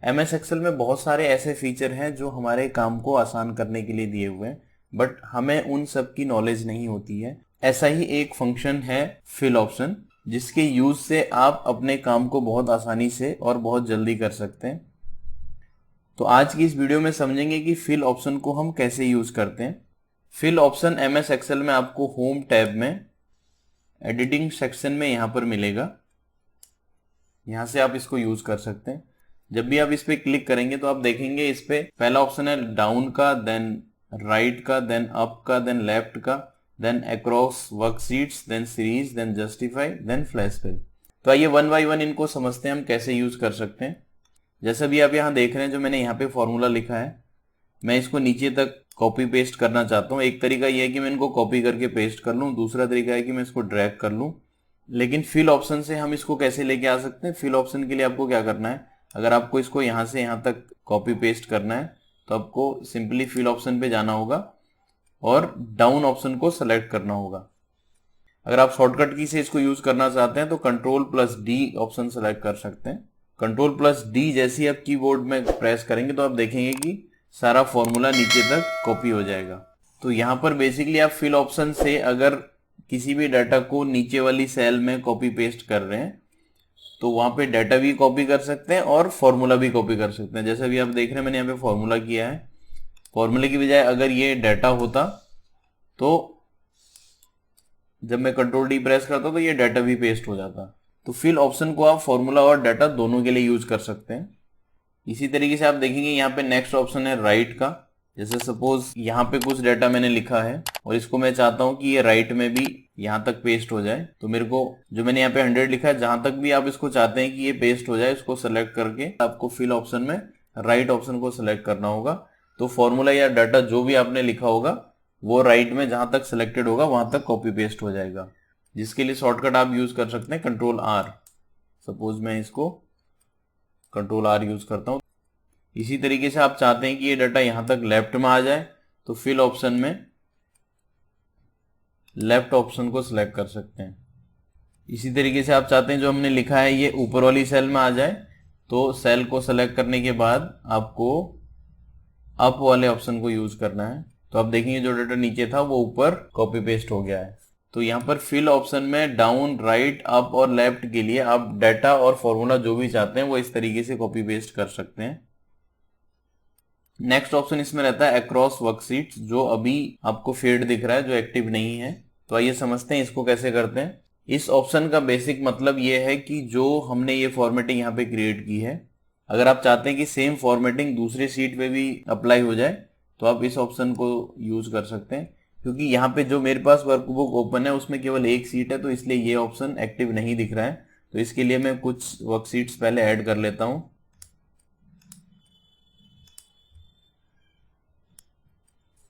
MS Excel में बहुत सारे ऐसे फीचर हैं जो हमारे काम को आसान करने के लिए दिए हुए हैं, बट हमें उन सब की नॉलेज नहीं होती है। ऐसा ही एक फंक्शन है फिल ऑप्शन, जिसके यूज से आप अपने काम को बहुत आसानी से और बहुत जल्दी कर सकते हैं। तो आज की इस वीडियो में समझेंगे कि फिल ऑप्शन को हम कैसे यूज करते हैं। फिल ऑप्शन MS एक्सेल में आपको होम टैब में एडिटिंग सेक्शन में यहाँ पर मिलेगा। यहाँ से आप इसको यूज कर सकते हैं। जब भी आप इस पे क्लिक करेंगे तो आप देखेंगे इस पे पहला ऑप्शन है डाउन का, देन राइट का, देन अप का, देन लेफ्ट का, then across worksheets, then series, then justify, then flash fill. तो आइए वन बाय वन इनको समझते हैं हम कैसे यूज कर सकते हैं। जैसा भी आप यहाँ देख रहे हैं, जो मैंने यहाँ पे फॉर्मूला लिखा है, मैं इसको नीचे तक कॉपी पेस्ट करना चाहता हूँ। एक तरीका यह है कि मैं इनको कॉपी करके पेस्ट कर लूँ, दूसरा तरीका है कि मैं इसको ड्रैग कर लूँ। लेकिन फिल ऑप्शन से हम इसको कैसे लेके आ सकते हैं? फिल ऑप्शन के लिए आपको क्या करना है, अगर आपको इसको यहाँ से यहाँ तक कॉपी पेस्ट करना है तो आपको सिंपली फिल ऑप्शन पे जाना होगा और डाउन ऑप्शन को सेलेक्ट करना होगा। अगर आप शॉर्टकट की से इसको यूज करना चाहते हैं तो Ctrl+D ऑप्शन सेलेक्ट कर सकते हैं। Ctrl+D जैसे ही आप कीबोर्ड में प्रेस करेंगे तो आप देखेंगे कि सारा फॉर्मूला नीचे तक कॉपी हो जाएगा। तो यहाँ पर बेसिकली आप फिल ऑप्शन से अगर किसी भी डाटा को नीचे वाली सेल में कॉपी पेस्ट कर रहे हैं तो वहां पे डाटा भी कॉपी कर सकते हैं और फॉर्मूला भी कॉपी कर सकते हैं। जैसे भी आप देख रहे हैं, मैंने यहाँ पे फॉर्मूला किया है। फॉर्मूले की बजाय अगर ये डाटा होता तो जब मैं Ctrl+D प्रेस करता तो ये डाटा भी पेस्ट हो जाता। तो फिल ऑप्शन को आप फॉर्मूला और डाटा दोनों के लिए यूज कर सकते हैं। इसी तरीके से आप देखेंगे यहाँ पे नेक्स्ट ऑप्शन है राइट का। जैसे सपोज यहाँ पे कुछ डाटा मैंने लिखा है और इसको मैं चाहता हूँ कि ये राइट में भी यहाँ तक पेस्ट हो जाए, तो मेरे को जो मैंने यहाँ पे 100 लिखा है, जहां तक भी आप इसको चाहते हैं कि ये पेस्ट हो जाए, इसको सेलेक्ट करके आपको फिल ऑप्शन में राइट ऑप्शन को सिलेक्ट करना होगा। तो फॉर्मूला या डाटा जो भी आपने लिखा होगा वो राइट में जहां तक सिलेक्टेड होगा वहां तक कॉपी पेस्ट हो जाएगा, जिसके लिए शॉर्टकट आप यूज कर सकते हैं Ctrl+R। सपोज मैं इसको Ctrl+R यूज करता हूँ। इसी तरीके से आप चाहते हैं कि ये डाटा यहां तक लेफ्ट में आ जाए तो फिल ऑप्शन में लेफ्ट ऑप्शन को सिलेक्ट कर सकते हैं। इसी तरीके से आप चाहते हैं जो हमने लिखा है ये ऊपर वाली सेल में आ जाए, तो सेल को सिलेक्ट करने के बाद आपको अप वाले ऑप्शन को यूज करना है। तो आप देखेंगे जो डाटा नीचे था वो ऊपर कॉपी पेस्ट हो गया है। तो यहाँ पर फिल ऑप्शन में डाउन, राइट, अप और लेफ्ट के लिए आप डाटा और फॉर्मूला जो भी चाहते हैं वो इस तरीके से कॉपी पेस्ट कर सकते हैं। नेक्स्ट ऑप्शन इसमें रहता है अक्रॉस वर्कशीट्स, जो अभी आपको फेड दिख रहा है, जो एक्टिव नहीं है। तो आइए समझते हैं इसको कैसे करते हैं। इस ऑप्शन का बेसिक मतलब ये है कि जो हमने ये फॉर्मेटिंग यहाँ पे क्रिएट की है, अगर आप चाहते हैं कि सेम फॉर्मेटिंग दूसरी सीट पे भी अप्लाई हो जाए तो आप इस ऑप्शन को यूज कर सकते हैं। क्योंकि यहाँ पे जो मेरे पास वर्कबुक ओपन है उसमें केवल एक सीट है, तो इसलिए ये ऑप्शन एक्टिव नहीं दिख रहा है। तो इसके लिए मैं कुछ वर्कशीट्स पहले ऐड कर लेता हूँ।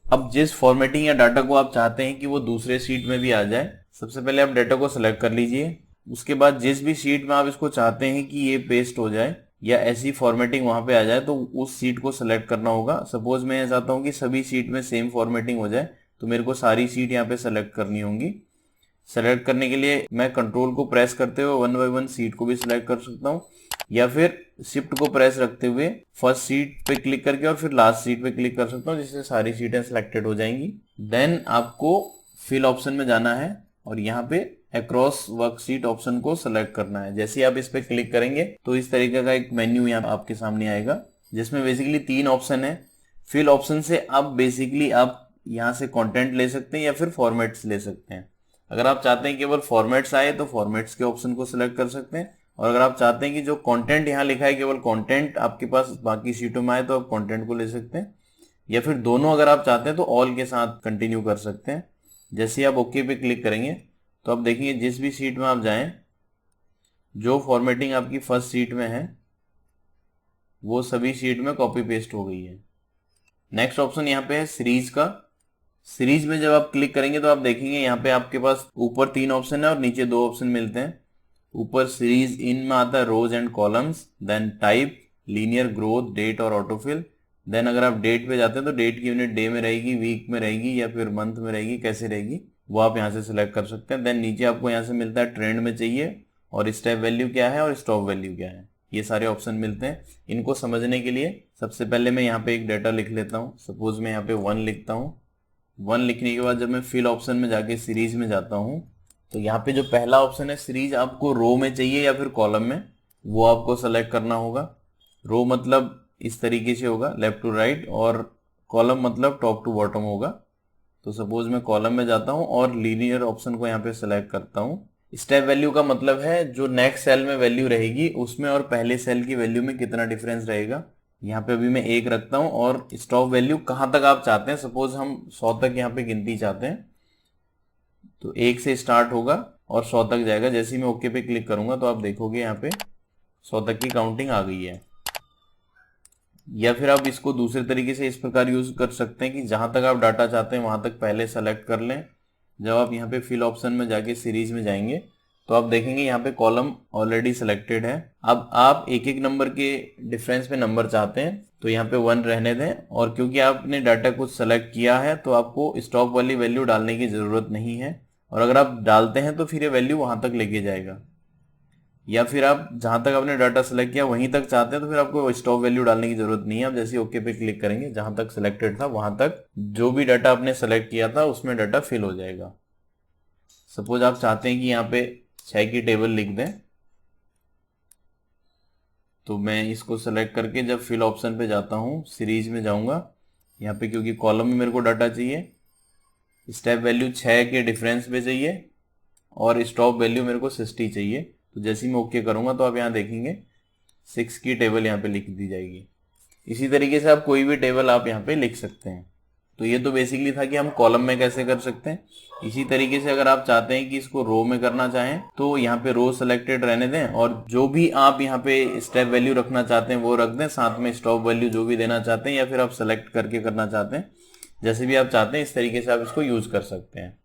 अब जिस फॉर्मेटिंग या डाटा को आप चाहते हैं कि वो दूसरे शीट में भी आ जाए, सबसे पहले आप डाटा को सिलेक्ट कर लीजिए। उसके बाद जिस भी शीट में आप इसको चाहते हैं कि ये पेस्ट हो जाए या ऐसी फॉर्मेटिंग वहां पे आ जाए तो उस सीट को सिलेक्ट करना होगा। सपोज मैं चाहता हूँ कि सभी सीट में सेम फॉर्मेटिंग हो जाए, तो मेरे को सारी सीट यहाँ पे सेलेक्ट करनी होंगी। सेलेक्ट करने के लिए मैं कंट्रोल को प्रेस करते हुए वन बाय वन सीट को भी सिलेक्ट कर सकता हूँ, या फिर शिफ्ट को प्रेस रखते हुए फर्स्ट सीट पे क्लिक करके और फिर लास्ट सीट पे क्लिक कर सकता हूँ, जिससे सारी सीटें सिलेक्टेड हो जाएंगी। देन आपको फिल ऑप्शन में जाना है और यहाँ पे अक्रॉस वर्कशीट ऑप्शन को सिलेक्ट करना है। जैसे ही आप इस पे क्लिक करेंगे तो इस तरीके का एक मेन्यू यहाँ आपके सामने आएगा, जिसमें बेसिकली 3 ऑप्शन है। फिल ऑप्शन से आप बेसिकली आप यहाँ से कंटेंट ले सकते हैं या फिर फॉर्मेट्स ले सकते हैं। अगर आप चाहते हैं केवल फॉर्मेट्स आए तो फॉर्मेट्स के ऑप्शन को सिलेक्ट कर सकते हैं, और अगर आप चाहते हैं कि जो कंटेंट यहाँ लिखा है केवल कंटेंट आपके पास बाकी शीटों में आए तो आप कंटेंट को ले सकते हैं, या फिर दोनों अगर आप चाहते हैं तो ऑल के साथ कंटिन्यू कर सकते हैं। जैसे ही आप ओके पे क्लिक करेंगे तो आप देखेंगे जिस भी सीट में आप जाएं, जो फॉर्मेटिंग आपकी फर्स्ट सीट में है वो सभी सीट में कॉपी पेस्ट हो गई है। नेक्स्ट ऑप्शन यहाँ पे है सीरीज का। सीरीज में जब आप क्लिक करेंगे तो आप देखेंगे यहाँ पे आपके पास ऊपर 3 ऑप्शन है और नीचे 2 ऑप्शन मिलते हैं। ऊपर सीरीज इन में आता है rows and columns, then type, linear growth, date और ऑटोफिल। देन अगर आप डेट पे जाते हैं तो डेट की यूनिट डे में रहेगी, वीक में रहेगी या फिर मंथ में रहेगी, कैसे रहेगी वो आप यहाँ से सिलेक्ट कर सकते हैं। देन नीचे आपको यहाँ से मिलता है ट्रेंड में चाहिए और स्टेप वैल्यू क्या है और स्टॉप वैल्यू क्या है। ये सारे ऑप्शन मिलते हैं। इनको समझने के लिए सबसे पहले मैं यहाँ पे एक डाटा लिख लेता हूँ। सपोज मैं यहाँ पे 1 लिखता हूँ। 1 लिखने के बाद जब मैं फिल ऑप्शन में जाके सीरीज में जाता हूँ तो यहाँ पे जो पहला ऑप्शन है सीरीज, आपको रो में चाहिए या फिर कॉलम में, वो आपको सेलेक्ट करना होगा। रो मतलब इस तरीके से होगा, लेफ्ट टू राइट, और कॉलम मतलब टॉप टू बॉटम होगा। तो सपोज मैं कॉलम में जाता हूँ और लीनियर ऑप्शन को यहाँ पे सेलेक्ट करता हूँ। स्टेप वैल्यू का मतलब है जो नेक्स्ट सेल में वैल्यू रहेगी उसमें और पहले सेल की वैल्यू में कितना डिफरेंस रहेगा। यहाँ पे अभी मैं 1 रखता हूँ। और स्टॉप वैल्यू कहाँ तक आप चाहते हैं, सपोज हम 100 तक यहाँ पे गिनती चाहते हैं तो 1 से स्टार्ट होगा और 100 तक जाएगा। जैसे ही मैं ओके पे क्लिक करूंगा तो आप देखोगे यहाँ पे 100 तक की काउंटिंग आ गई है। या फिर आप इसको दूसरे तरीके से इस प्रकार यूज कर सकते हैं कि जहां तक आप डाटा चाहते हैं वहां तक पहले सेलेक्ट कर लें। जब आप यहाँ पे फिल ऑप्शन में जाके सीरीज में जाएंगे तो आप देखेंगे यहाँ पे कॉलम ऑलरेडी सिलेक्टेड है। अब आप एक एक नंबर के डिफरेंस पे नंबर चाहते हैं तो यहाँ पे 1 रहने दें। और क्योंकि आपने डाटा कुछ सेलेक्ट किया है तो आपको स्टॉप वाली वैल्यू डालने की जरूरत नहीं है। और अगर आप डालते हैं तो फिर ये वैल्यू वहां तक लेके जाएगा। या फिर आप जहां तक आपने डाटा सेलेक्ट किया वहीं तक चाहते हैं तो फिर आपको स्टॉप वैल्यू डालने की जरूरत नहीं है। आप जैसे ओके पे क्लिक करेंगे जहां तक सिलेक्टेड था वहां तक जो भी डाटा आपने सेलेक्ट किया था उसमें डाटा फिल हो जाएगा। सपोज आप चाहते हैं कि यहाँ पे 6 की टेबल लिख दें तो मैं इसको सेलेक्ट करके जब फिल ऑप्शन पे जाता हूँ सीरीज में जाऊंगा, यहाँ पे क्योंकि कॉलम में मेरे को डाटा चाहिए, स्टेप वैल्यू 6 के डिफरेंस पे चाहिए और स्टॉप वैल्यू मेरे को 60 चाहिए। तो जैसे ही मैं ओके करूंगा तो आप यहाँ देखेंगे 6 की टेबल यहाँ पे लिख दी जाएगी। इसी तरीके से आप कोई भी टेबल आप यहाँ पे लिख सकते हैं। तो ये तो बेसिकली था कि हम कॉलम में कैसे कर सकते हैं। इसी तरीके से अगर आप चाहते हैं कि इसको रो में करना चाहें तो यहाँ पे रो सिलेक्टेड रहने दें और जो भी आप यहाँ पे स्टेप वैल्यू रखना चाहते हैं वो रख दें, साथ में स्टॉप वैल्यू जो भी देना चाहते हैं या फिर आप सेलेक्ट करके करना चाहते हैं, जैसे भी आप चाहते हैं इस तरीके से आप इसको यूज कर सकते हैं।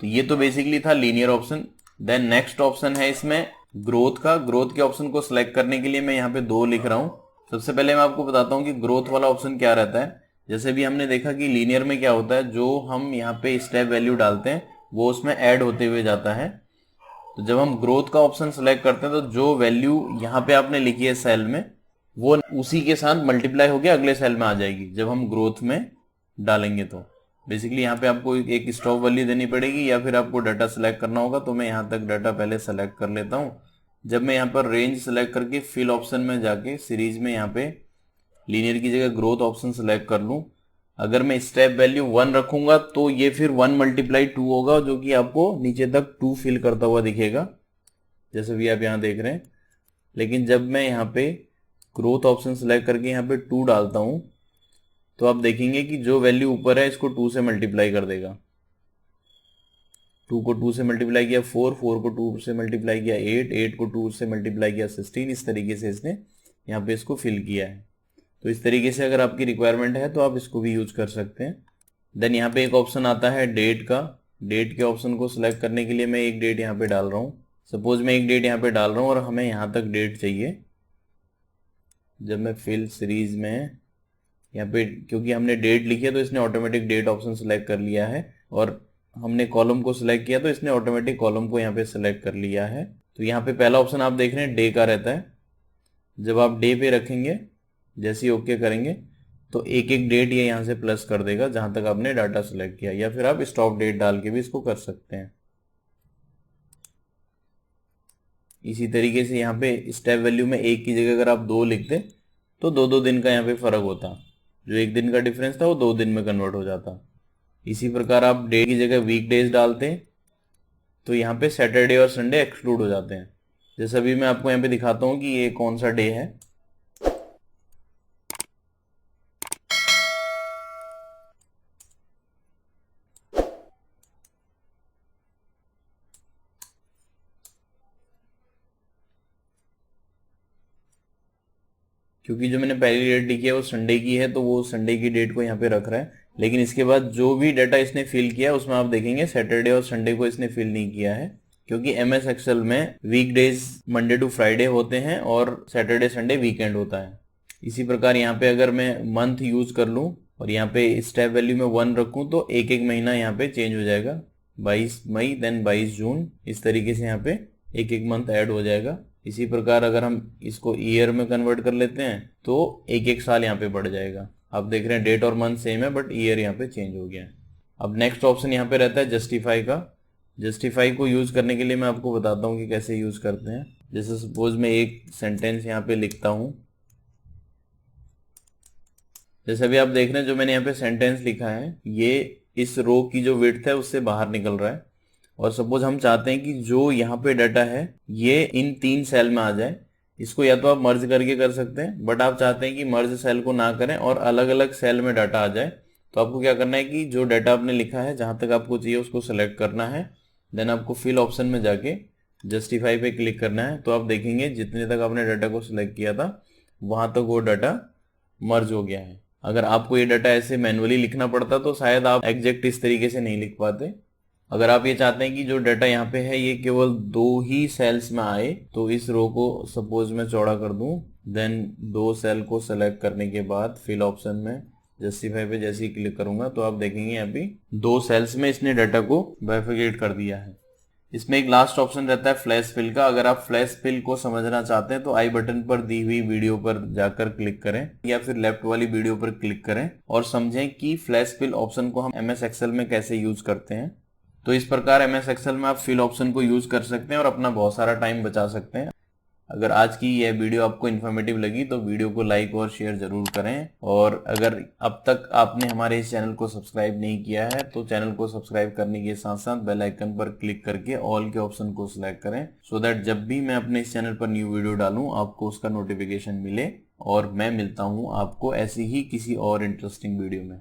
तो ये तो बेसिकली था linear option. Then next option है इसमें ग्रोथ का। ग्रोथ के ऑप्शन को सिलेक्ट करने के लिए मैं यहाँ पे 2 लिख रहा हूँ। सबसे पहले मैं आपको बताता हूँ कि ग्रोथ वाला ऑप्शन क्या रहता है। जैसे भी हमने देखा कि लीनियर में क्या होता है, जो हम यहाँ पे स्टेप वैल्यू डालते हैं वो उसमें ऐड होते हुए जाता है। तो जब हम ग्रोथ का ऑप्शन सेलेक्ट करते हैं तो जो वैल्यू यहाँ पे आपने लिखी है सेल में वो उसी के साथ मल्टीप्लाई होकर अगले सेल में आ जाएगी जब हम ग्रोथ में डालेंगे। तो बेसिकली यहाँ पे आपको एक स्टॉप वैल्यू देनी पड़ेगी या फिर आपको डाटा सेलेक्ट करना होगा। तो मैं यहाँ तक डाटा पहले सेलेक्ट कर लेता हूँ। जब मैं यहाँ पर रेंज सेलेक्ट करके फिल ऑप्शन में जाके सीरीज में यहाँ पे लीनियर की जगह ग्रोथ ऑप्शन सेलेक्ट कर लूं, अगर मैं स्टेप वैल्यू 1 रखूंगा तो ये फिर 1 × 2 होगा जो कि आपको नीचे तक 2 फिल करता हुआ दिखेगा जैसे भी आप यहाँ देख रहे हैं। लेकिन जब मैं यहाँ पे ग्रोथ ऑप्शन सेलेक्ट करके यहाँ पे 2 डालता हूं तो आप देखेंगे कि जो वैल्यू ऊपर है इसको 2 से मल्टीप्लाई कर देगा। 2 को 2 से मल्टीप्लाई किया 4, 4 को 2 से मल्टीप्लाई किया 8, 8 को 2 से मल्टीप्लाई किया 16। इस तरीके से इसने यहाँ पे इसको फिल किया है। तो इस तरीके से अगर आपकी रिक्वायरमेंट है तो आप इसको भी यूज कर सकते हैं। देन यहाँ पे एक ऑप्शन आता है डेट का। डेट के ऑप्शन को सिलेक्ट करने के लिए मैं एक डेट यहाँ पे डाल रहा हूँ। सपोज मैं एक डेट यहाँ पे डाल रहा हूँ और हमें यहाँ तक डेट चाहिए। जब मैं फिल सीरीज में यहाँ पे क्योंकि हमने डेट लिखी है तो इसने ऑटोमेटिक डेट ऑप्शन सेलेक्ट कर लिया है और हमने कॉलम को सिलेक्ट किया तो इसने ऑटोमेटिक कॉलम को यहाँ पे सिलेक्ट कर लिया है। तो यहाँ पे पहला ऑप्शन आप देख रहे हैं डे का रहता है। जब आप डे पे रखेंगे जैसे ही ओके करेंगे तो एक एक डेट ये यहाँ से प्लस कर देगा जहां तक आपने डाटा सेलेक्ट किया, या फिर आप स्टॉप डेट डाल के भी इसको कर सकते हैं। इसी तरीके से यहाँ पे स्टेप वैल्यू में 1 की जगह अगर आप 2 लिखते तो 2-2 दिन का यहाँ पे फर्क होता। जो 1 दिन का डिफरेंस था वो 2 दिन में कन्वर्ट हो जाता। इसी प्रकार आप डे की जगह वीक डेज डालते तो यहाँ पे सैटरडे और संडे एक्सक्लूड हो जाते हैं। जैसे अभी मैं आपको यहाँ पे दिखाता हूँ कि ये कौन सा डे है। क्योंकि जो मैंने पहली डेट लिखी है वो संडे की है तो वो संडे की डेट को यहाँ पे रख रहा है। लेकिन इसके बाद जो भी डाटा इसने फिल किया उसमें आप देखेंगे सैटरडे और संडे को इसने फिल नहीं किया है, क्योंकि एमएस एक्सेल में वीकडेज मंडे टू फ्राइडे होते हैं और सैटरडे संडे वीकेंड होता है। इसी प्रकार यहाँ पे अगर मैं मंथ यूज कर लूँ और यहाँ पे स्टेप वैल्यू में 1 रखूँ तो एक एक महीना यहाँ पे चेंज हो जाएगा। 22 मई देन 22 जून, इस तरीके से यहाँ पे एक एक मंथ ऐड हो जाएगा। इसी प्रकार अगर हम इसको ईयर में कन्वर्ट कर लेते हैं तो एक एक साल यहाँ पे बढ़ जाएगा। आप देख रहे हैं डेट और मंथ सेम है बट ईयर यहाँ पे चेंज हो गया है। अब नेक्स्ट ऑप्शन यहाँ पे रहता है जस्टिफाई का। जस्टिफाई को यूज करने के लिए मैं आपको बताता हूँ कि कैसे यूज करते हैं। जैसे सपोज मैं एक सेंटेंस यहाँ पे लिखता हूँ, जैसे अभी आप देख रहे हैं जो मैंने यहाँ पे सेंटेंस लिखा है ये इस रो की जो विड्थ है उससे बाहर निकल रहा है। और सपोज हम चाहते हैं कि जो यहाँ पे डाटा है ये इन 3 सेल में आ जाए। इसको या तो आप मर्ज करके कर सकते हैं, बट आप चाहते हैं कि मर्ज सेल को ना करें और अलग अलग सेल में डाटा आ जाए। तो आपको क्या करना है कि जो डाटा आपने लिखा है जहां तक आपको चाहिए उसको सेलेक्ट करना है, देन आपको फिल ऑप्शन में जाके जस्टिफाई पे क्लिक करना है। तो आप देखेंगे जितने तक आपने डाटा को सिलेक्ट किया था वहां तक वो डाटा मर्ज हो गया है। अगर आपको ये डाटा ऐसे मैन्युअली लिखना पड़ता तो शायद आप एग्जैक्ट इस तरीके से नहीं लिख पाते। अगर आप ये चाहते हैं कि जो डाटा यहाँ पे है ये केवल 2 ही सेल्स में आए, तो इस रो को सपोज मैं चौड़ा कर दूं, देन 2 सेल को सेलेक्ट करने के बाद फिल ऑप्शन में जस्टिफाई पे जैसे ही क्लिक करूंगा तो आप देखेंगे यहाँ पे 2 सेल्स में इसने डाटा को बाइफरकेट कर दिया है। इसमें एक लास्ट ऑप्शन रहता है फ्लैश फिल का। अगर आप फ्लैश फिल को समझना चाहते हैं तो आई बटन पर दी हुई वीडियो पर जाकर क्लिक करें या फिर लेफ्ट वाली वीडियो पर क्लिक करें और समझें कि फ्लैश फिल ऑप्शन को हम एमएस एक्सेल में कैसे यूज करते हैं। तो इस प्रकार एमएस एक्सेल में आप फिल ऑप्शन को यूज कर सकते हैं और अपना बहुत सारा टाइम बचा सकते हैं। अगर आज की यह वीडियो आपको इन्फॉर्मेटिव लगी तो वीडियो को लाइक और शेयर जरूर करें, और अगर अब तक आपने हमारे इस चैनल को सब्सक्राइब नहीं किया है तो चैनल को सब्सक्राइब करने के साथ साथ बेल आइकन पर क्लिक करके ऑल के ऑप्शन को सिलेक्ट करें, सो दैट जब भी मैं अपने इस चैनल पर न्यू वीडियो डालूं आपको उसका नोटिफिकेशन मिले। और मैं मिलता हूं आपको ऐसी ही किसी और इंटरेस्टिंग वीडियो में।